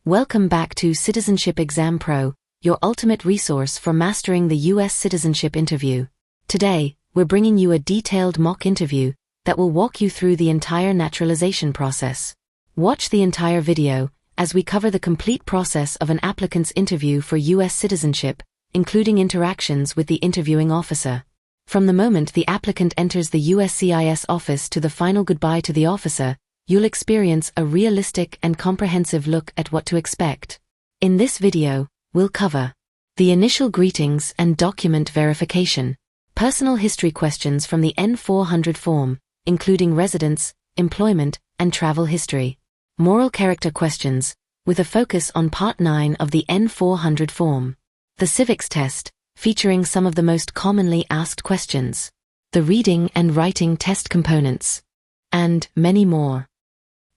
Welcome back to Citizenship Exam Pro, your ultimate resource for mastering the US Citizenship Interview. Today, we're bringing you a detailed mock interview that will walk you through the entire naturalization process. Watch the entire video as we cover the complete process of an applicant's interview for US citizenship, including interactions with the interviewing officer. From the moment the applicant enters the USCIS office to the final goodbye to the officer, you'll experience a realistic and comprehensive look at what to expect. In this video, we'll cover the initial greetings and document verification, personal history questions from the N-400 form, including residence, employment, and travel history, moral character questions, with a focus on Part 9 of the N-400 form, the Civics Test, featuring some of the most commonly asked questions, the reading and writing test components, and many more.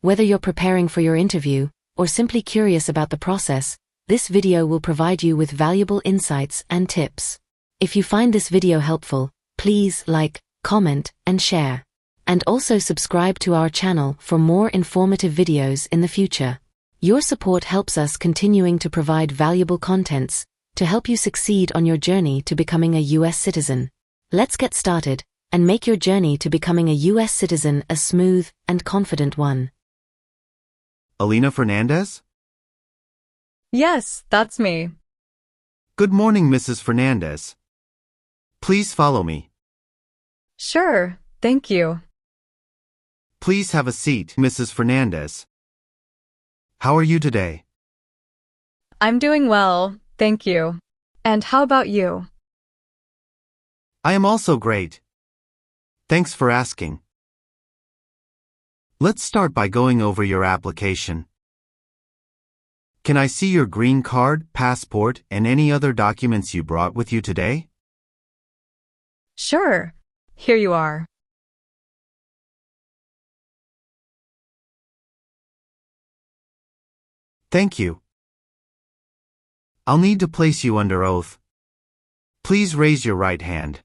Whether you're preparing for your interview or simply curious about the process, this video will provide you with valuable insights and tips. If you find this video helpful, please like, comment, and share. And also subscribe to our channel for more informative videos in the future. Your support helps us continuing to provide valuable contents to help you succeed on your journey to becoming a US citizen. Let's get started and make your journey to becoming a US citizen a smooth and confident one. Alina Fernandez? Yes, that's me. Good morning, Mrs. Fernandez. Please follow me. Sure, thank you. Please have a seat, Mrs. Fernandez. How are you today? I'm doing well, thank you. And how about you? I am also great. Thanks for asking. Let's start by going over your application. Can I see your green card, passport, and any other documents you brought with you today? Sure, here you are. Thank you. I'll need to place you under oath. Please raise your right hand.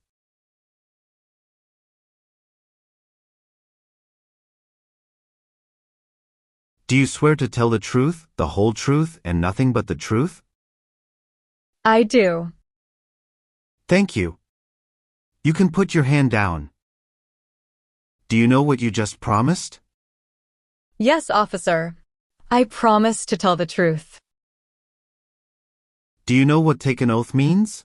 Do you swear to tell the truth, the whole truth, and nothing but the truth? I do. Thank you. You can put your hand down. Do you know what you just promised? Yes, officer. I promise to tell the truth. Do you know what take an oath means?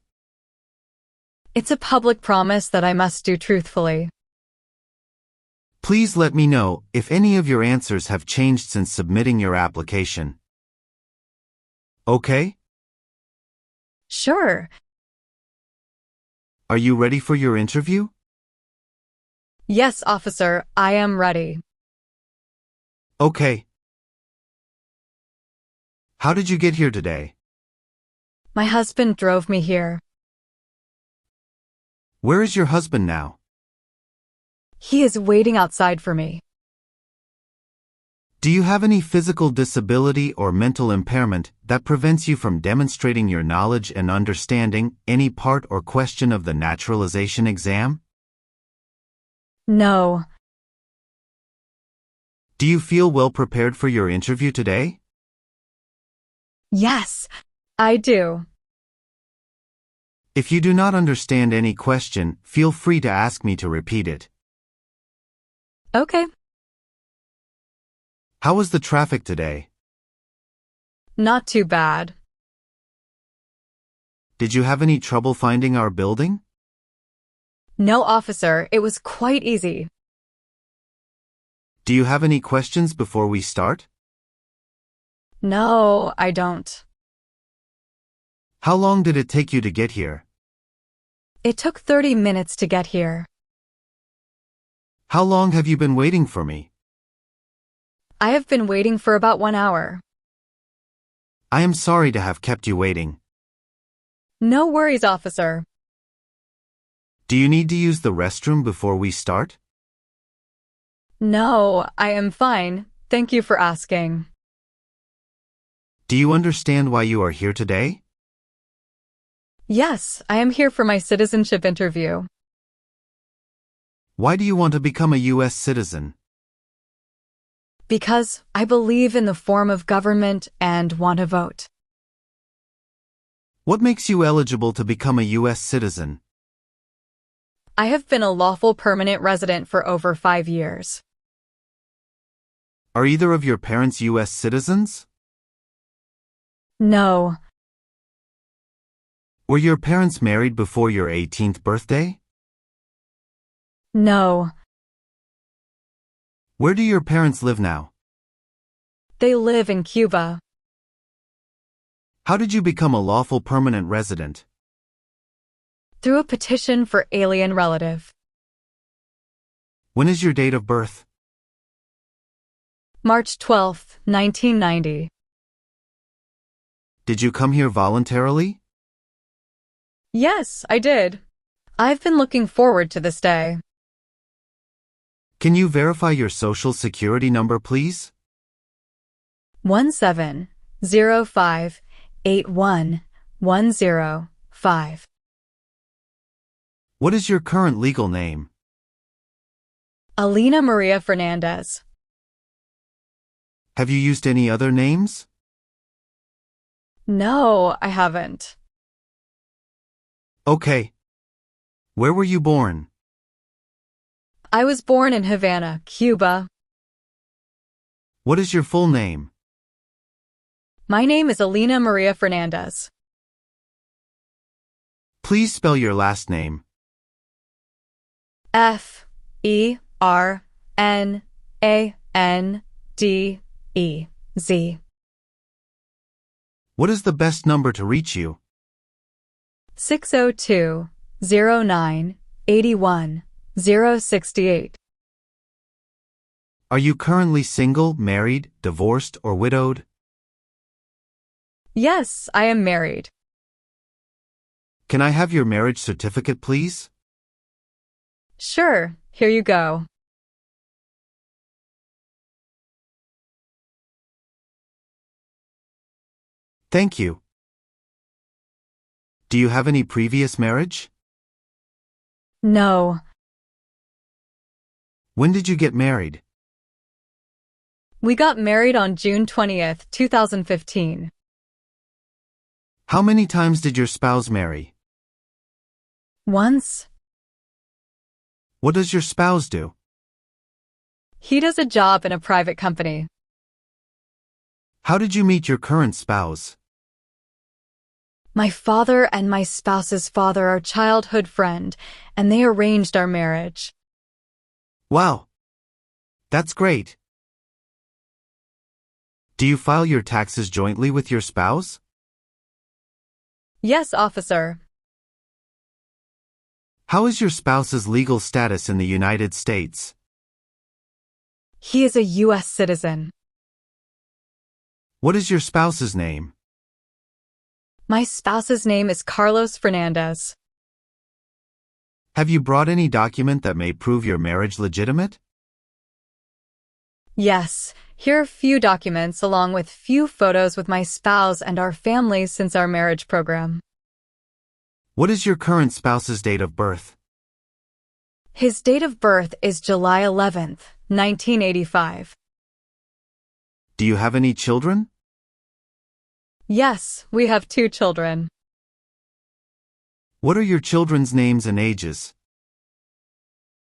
It's a public promise that I must do truthfully. Please let me know if any of your answers have changed since submitting your application. Okay? Sure. Are you ready for your interview? Yes, officer, I am ready. Okay. How did you get here today? My husband drove me here. Where is your husband now? He is waiting outside for me. Do you have any physical disability or mental impairment that prevents you from demonstrating your knowledge and understanding any part or question of the naturalization exam? No. Do you feel well prepared for your interview today? Yes, I do. If you do not understand any question, feel free to ask me to repeat it. Okay. How was the traffic today? Not too bad. Did you have any trouble finding our building? No, officer, it was quite easy. Do you have any questions before we start? No, I don't. How long did it take you to get here? It took 30 minutes to get here. How long have you been waiting for me? I have been waiting for about 1 hour. I am sorry to have kept you waiting. No worries, officer. Do you need to use the restroom before we start? No, I am fine. Thank you for asking. Do you understand why you are here today? Yes, I am here for my citizenship interview. Why do you want to become a US citizen? Because I believe in the form of government and want to vote. What makes you eligible to become a U.S. citizen? I have been a lawful permanent resident for over 5 years. Are either of your parents U.S. citizens? No. Were your parents married before your 18th birthday? No. Where do your parents live now? They live in Cuba. How did you become a lawful permanent resident? Through a petition for alien relative. When is your date of birth? March 12, 1990. Did you come here voluntarily? Yes, I did. I've been looking forward to this day. Can you verify your social security number, please? 1705811005. What is your current legal name? Alina Maria Fernandez. Have you used any other names? No, I haven't. Okay. Where were you born? I was born in Havana, Cuba. What is your full name? My name is Alina Maria Fernandez. Please spell your last name. Fernandez. What is the best number to reach you? 602-09-81-068. Are you currently single, married, divorced, or widowed? Yes, I am married. Can I have your marriage certificate, please? Sure, here you go. Thank you. Do you have any previous marriage? No. When did you get married? We got married on June 20th, 2015. How many times did your spouse marry? Once. What does your spouse do? He does a job in a private company. How did you meet your current spouse? My father and my spouse's father are childhood friend, and they arranged our marriage. Wow. That's great. Do you file your taxes jointly with your spouse? Yes, officer. How is your spouse's legal status in the United States? He is a US citizen. What is your spouse's name? My spouse's name is Carlos Fernandez. Have you brought any document that may prove your marriage legitimate? Yes, here are a few documents along with few photos with my spouse and our family since our marriage program. What is your current spouse's date of birth? His date of birth is July 11th, 1985. Do you have any children? Yes, we have 2 children. What are your children's names and ages?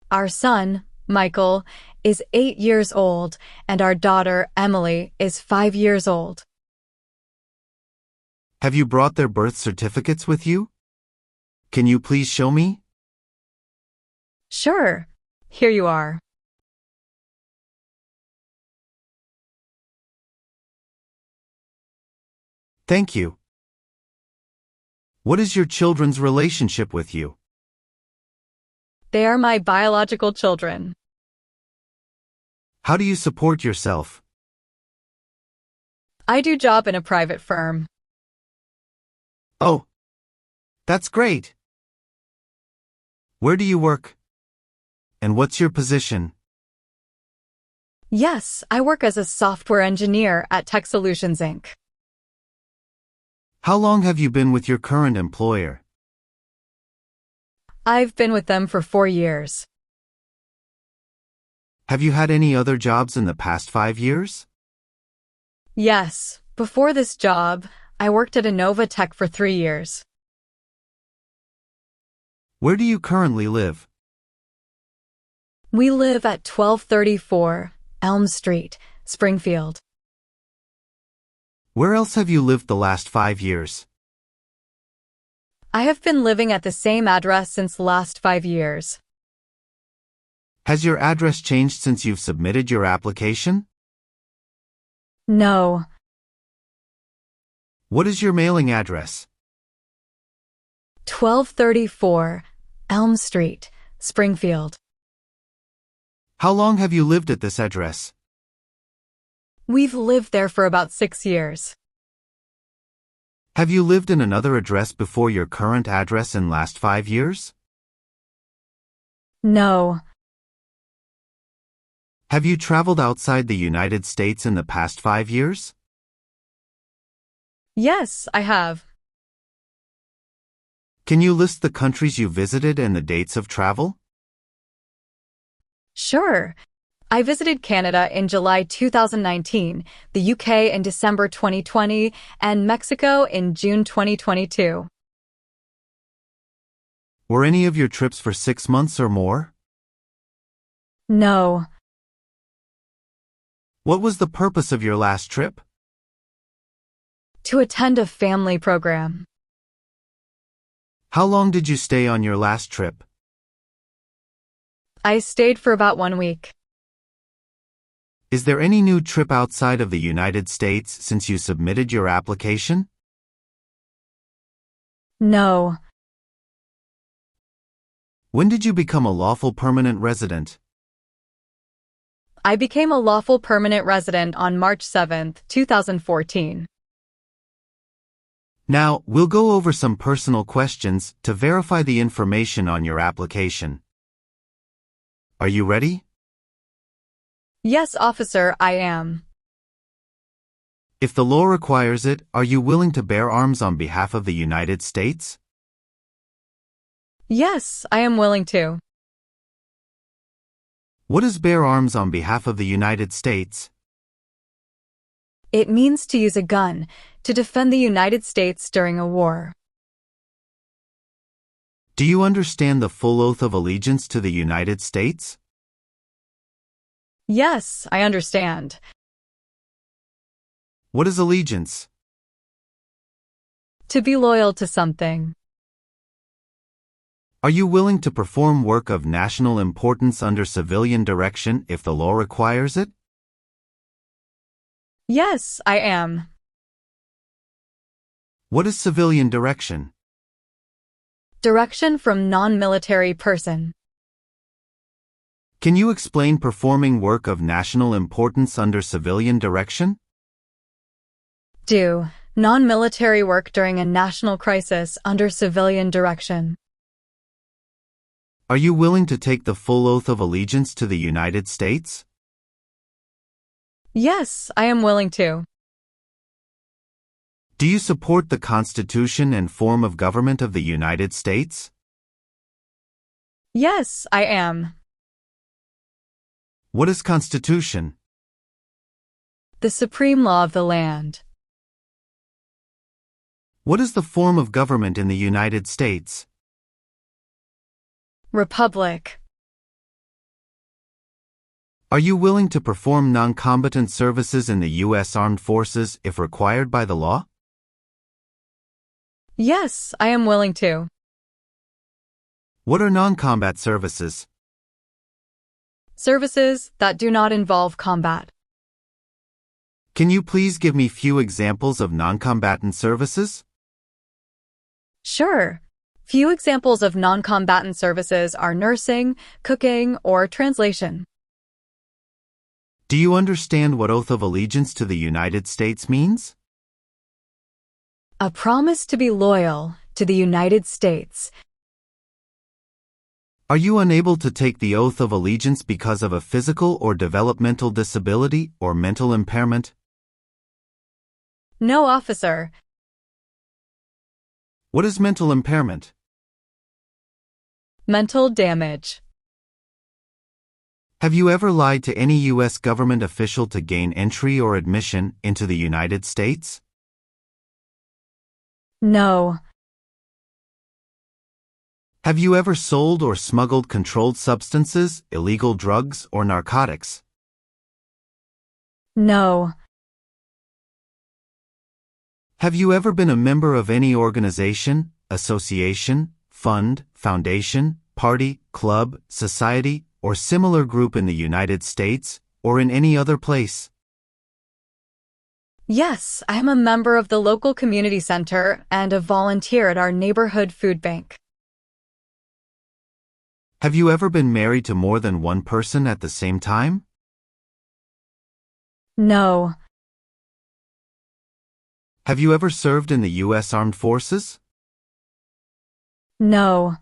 Our son, Michael, is 8 years old, and our daughter, Emily, is 5 years old. Have you brought their birth certificates with you? Can you please show me? Sure, here you are. Thank you. What is your children's relationship with you? They are my biological children. How do you support yourself? I do job in a private firm. Oh, that's great. Where do you work? And what's your position? Yes, I work as a software engineer at Tech Solutions, Inc. How long have you been with your current employer? I've been with them for 4 years. Have you had any other jobs in the past 5 years? Yes, before this job, I worked at Innova Tech for 3 years. Where do you currently live? We live at 1234 Elm Street, Springfield. Where else have you lived the last 5 years? I have been living at the same address since the last 5 years. Has your address changed since you've submitted your application? No. What is your mailing address? 1234 Elm Street, Springfield. How long have you lived at this address? We've lived there for about 6 years. Have you lived in another address before your current address in last 5 years? No. Have you traveled outside the United States in the past 5 years? Yes, I have. Can you list the countries you visited and the dates of travel? Sure. I visited Canada in July 2019, the UK in December 2020, and Mexico in June 2022. Were any of your trips for 6 months or more? No. What was the purpose of your last trip? To attend a family program. How long did you stay on your last trip? I stayed for about 1 week. Is there any new trip outside of the United States since you submitted your application? No. When did you become a lawful permanent resident? I became a lawful permanent resident on March 7, 2014. Now, we'll go over some personal questions to verify the information on your application. Are you ready? Yes, officer, I am. If the law requires it, are you willing to bear arms on behalf of the United States? Yes, I am willing to. What is bear arms on behalf of the United States? It means to use a gun to defend the United States during a war. Do you understand the full oath of allegiance to the United States? Yes, I understand. What is allegiance? To be loyal to something. Are you willing to perform work of national importance under civilian direction if the law requires it? Yes, I am. What is civilian direction? Direction from non-military person. Can you explain performing work of national importance under civilian direction? Do non-military work during a national crisis under civilian direction. Are you willing to take the full oath of allegiance to the United States? Yes, I am willing to. Do you support the Constitution and form of government of the United States? Yes, I am. What is Constitution? The supreme law of the land. What is the form of government in the United States? Republic. Are you willing to perform non-combatant services in the U.S. Armed Forces if required by the law? Yes, I am willing to. What are non-combat services? Services that do not involve combat. Can you please give me few examples of non-combatant services? Sure. Few examples of non-combatant services are nursing, cooking, or translation. Do you understand what oath of allegiance to the United States means? A promise to be loyal to the United States. Are you unable to take the oath of allegiance because of a physical or developmental disability or mental impairment? No, officer. What is mental impairment? Mental damage. Have you ever lied to any U.S. government official to gain entry or admission into the United States? No. Have you ever sold or smuggled controlled substances, illegal drugs, or narcotics? No. Have you ever been a member of any organization, association, fund, foundation, party, club, society, or similar group in the United States, or in any other place? Yes, I am a member of the local community center and a volunteer at our neighborhood food bank. Have you ever been married to more than one person at the same time? No. Have you ever served in the U.S. Armed Forces? No.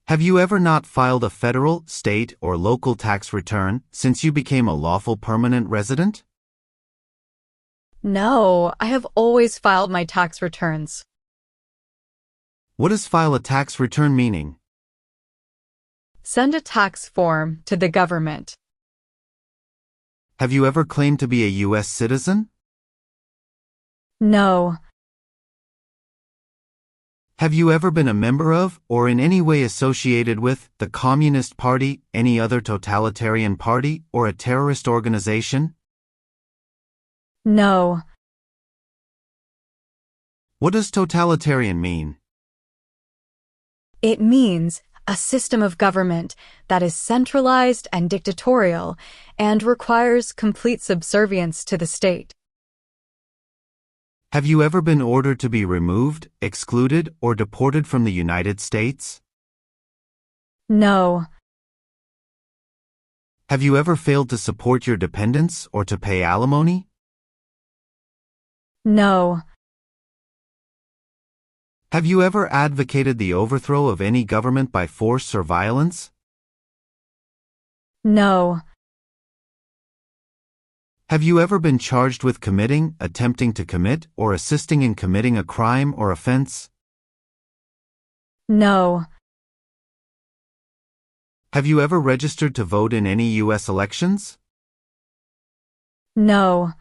Have you ever not filed a federal, state, or local tax return since you became a lawful permanent resident? No, I have always filed my tax returns. What does file a tax return meaning? Send a tax form to the government. Have you ever claimed to be a U.S. citizen? No. Have you ever been a member of, or in any way associated with, the Communist Party, any other totalitarian party, or a terrorist organization? No. What does totalitarian mean? It means a system of government that is centralized and dictatorial and requires complete subservience to the state. Have you ever been ordered to be removed, excluded, or deported from the United States? No. Have you ever failed to support your dependents or to pay alimony? No. Have you ever advocated the overthrow of any government by force or violence? No. Have you ever been charged with committing, attempting to commit, or assisting in committing a crime or offense? No. Have you ever registered to vote in any U.S. elections? No.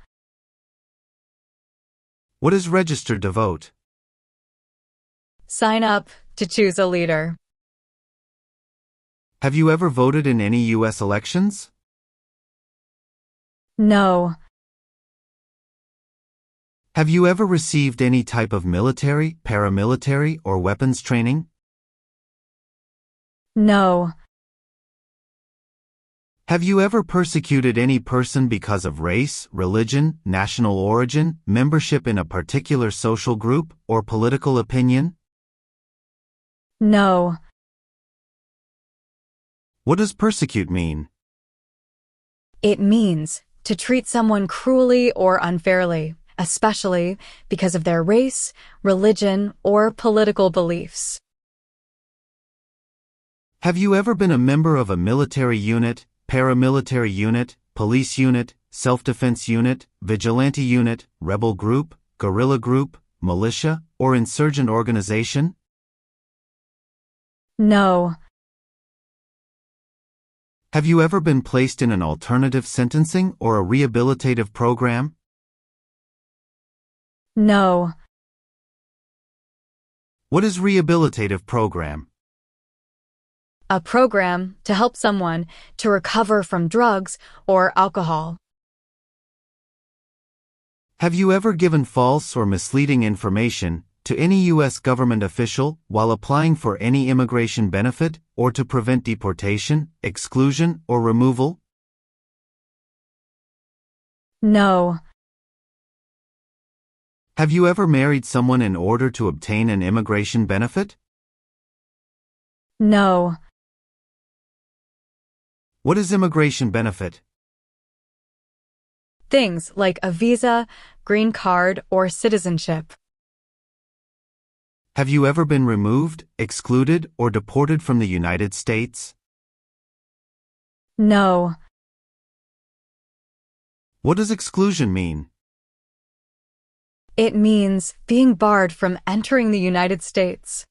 What is registered to vote? Sign up to choose a leader. Have you ever voted in any U.S. elections? No. Have you ever received any type of military, paramilitary, or weapons training? No. Have you ever persecuted any person because of race, religion, national origin, membership in a particular social group, or political opinion? No. What does persecute mean? It means to treat someone cruelly or unfairly, especially because of their race, religion, or political beliefs. Have you ever been a member of a military unit, paramilitary unit, police unit, self-defense unit, vigilante unit, rebel group, guerrilla group, militia, or insurgent organization? No. Have you ever been placed in an alternative sentencing or a rehabilitative program? No. What is rehabilitative program? A program to help someone to recover from drugs or alcohol. Have you ever given false or misleading information to any U.S. government official while applying for any immigration benefit or to prevent deportation, exclusion, or removal? No. Have you ever married someone in order to obtain an immigration benefit? No. What is immigration benefit? Things like a visa, green card, or citizenship. Have you ever been removed, excluded, or deported from the United States? No. What does exclusion mean? It means being barred from entering the United States.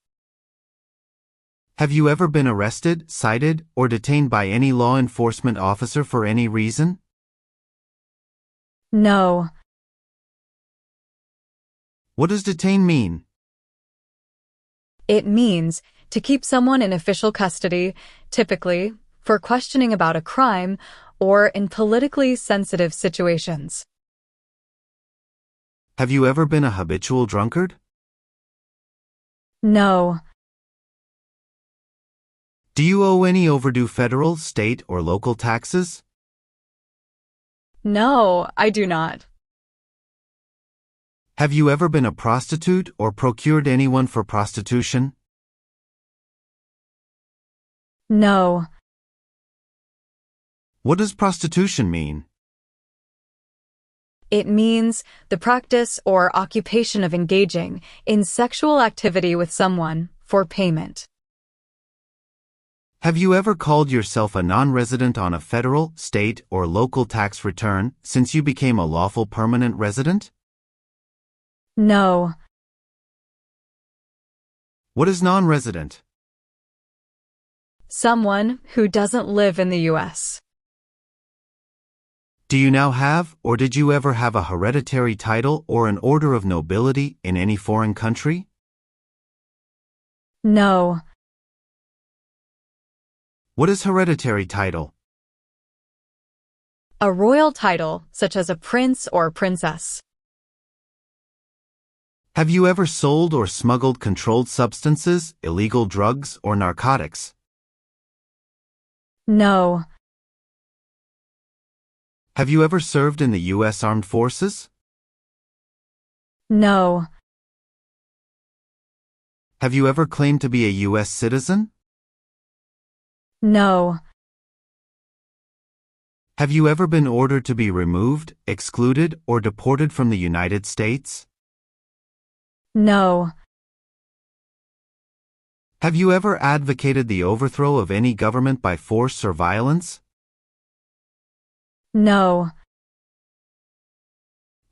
Have you ever been arrested, cited, or detained by any law enforcement officer for any reason? No. What does detain mean? It means to keep someone in official custody, typically for questioning about a crime or in politically sensitive situations. Have you ever been a habitual drunkard? No. Do you owe any overdue federal, state, or local taxes? No, I do not. Have you ever been a prostitute or procured anyone for prostitution? No. What does prostitution mean? It means the practice or occupation of engaging in sexual activity with someone for payment. Have you ever called yourself a non-resident on a federal, state, or local tax return since you became a lawful permanent resident? No. What is non-resident? Someone who doesn't live in the U.S. Do you now have, or did you ever have a hereditary title or an order of nobility in any foreign country? No. What is hereditary title? A royal title, such as a prince or princess. Have you ever sold or smuggled controlled substances, illegal drugs, or narcotics? No. Have you ever served in the U.S. Armed Forces? No. Have you ever claimed to be a U.S. citizen? No. Have you ever been ordered to be removed, excluded, or deported from the United States? No. Have you ever advocated the overthrow of any government by force or violence? No.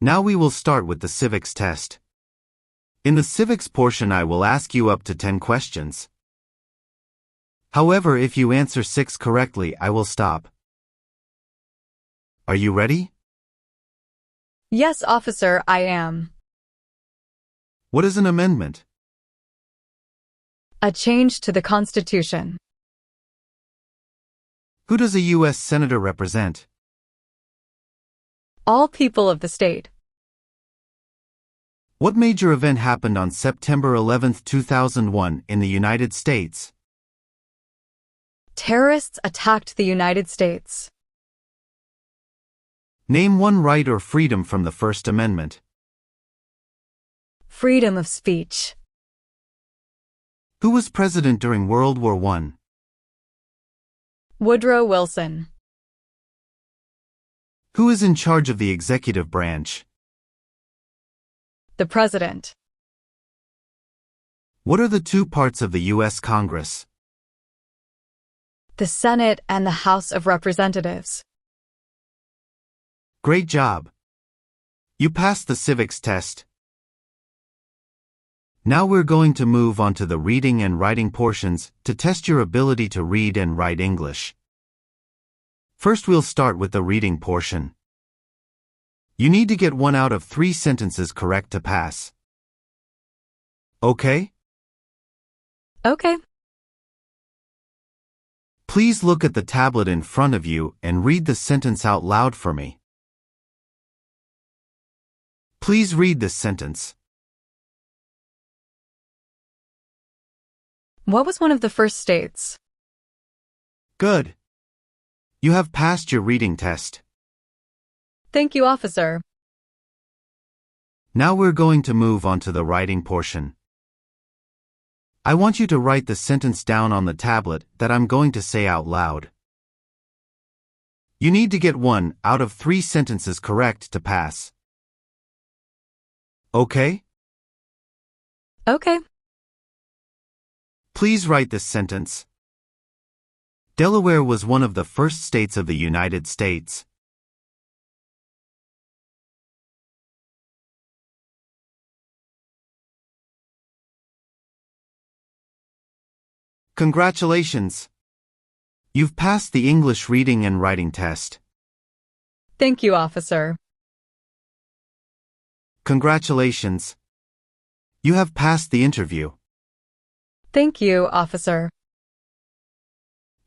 Now we will start with the civics test. In the civics portion I will ask you up to 10 questions. However, if you answer 6 correctly, I will stop. Are you ready? Yes, officer, I am. What is an amendment? A change to the Constitution. Who does a U.S. Senator represent? All people of the state. What major event happened on September 11, 2001 in the United States? Terrorists attacked the United States. Name one right or freedom from the First Amendment. Freedom of speech. Who was president during World War I? Woodrow Wilson. Who is in charge of the executive branch? The President. What are the two parts of the U.S. Congress? The Senate and the House of Representatives. Great job. You passed the civics test. Now we're going to move on to the reading and writing portions to test your ability to read and write English. First, we'll start with the reading portion. You need to get 1 out of 3 sentences correct to pass. Okay? Okay. Please look at the tablet in front of you and read the sentence out loud for me. Please read this sentence. What was one of the first states? Good. You have passed your reading test. Thank you, officer. Now we're going to move on to the writing portion. I want you to write the sentence down on the tablet that I'm going to say out loud. You need to get 1 out of 3 sentences correct to pass. Okay? Okay. Please write this sentence. Delaware was one of the first states of the United States. Congratulations! You've passed the English reading and writing test. Thank you, officer. Congratulations! You have passed the interview. Thank you, officer.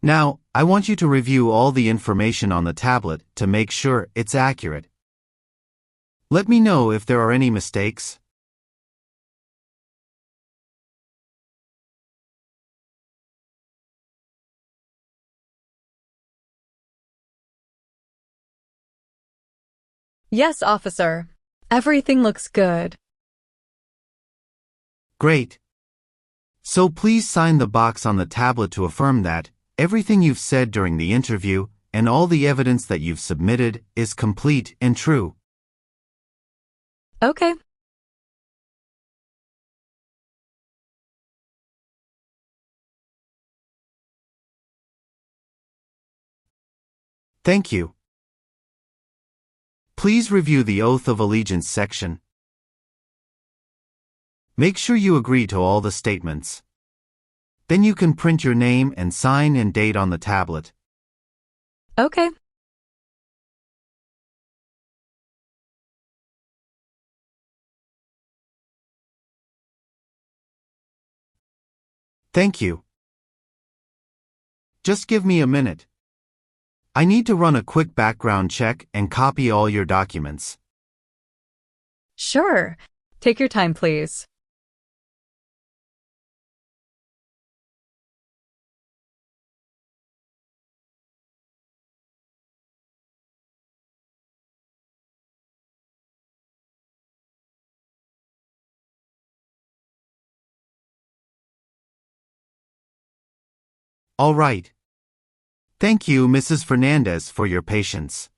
Now, I want you to review all the information on the tablet to make sure it's accurate. Let me know if there are any mistakes. Yes, officer. Everything looks good. Great. So please sign the box on the tablet to affirm that everything you've said during the interview and all the evidence that you've submitted is complete and true. Okay. Thank you. Please review the Oath of Allegiance section. Make sure you agree to all the statements. Then you can print your name and sign and date on the tablet. Okay. Thank you. Just give me a minute. I need to run a quick background check and copy all your documents. Sure. Take your time, please. All right. Thank you, Mrs. Fernandez, for your patience.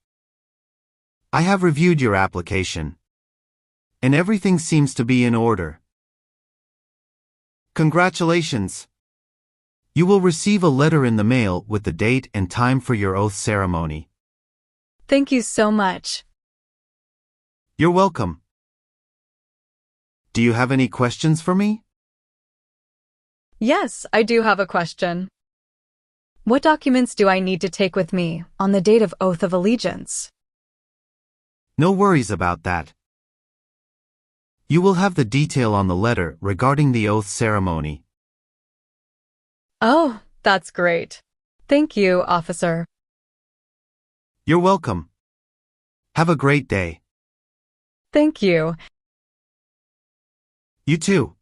I have reviewed your application, and everything seems to be in order. Congratulations! You will receive a letter in the mail with the date and time for your oath ceremony. Thank you so much. You're welcome. Do you have any questions for me? Yes, I do have a question. What documents do I need to take with me on the date of Oath of Allegiance? No worries about that. You will have the detail on the letter regarding the oath ceremony. Oh, that's great. Thank you, officer. You're welcome. Have a great day. Thank you. You too.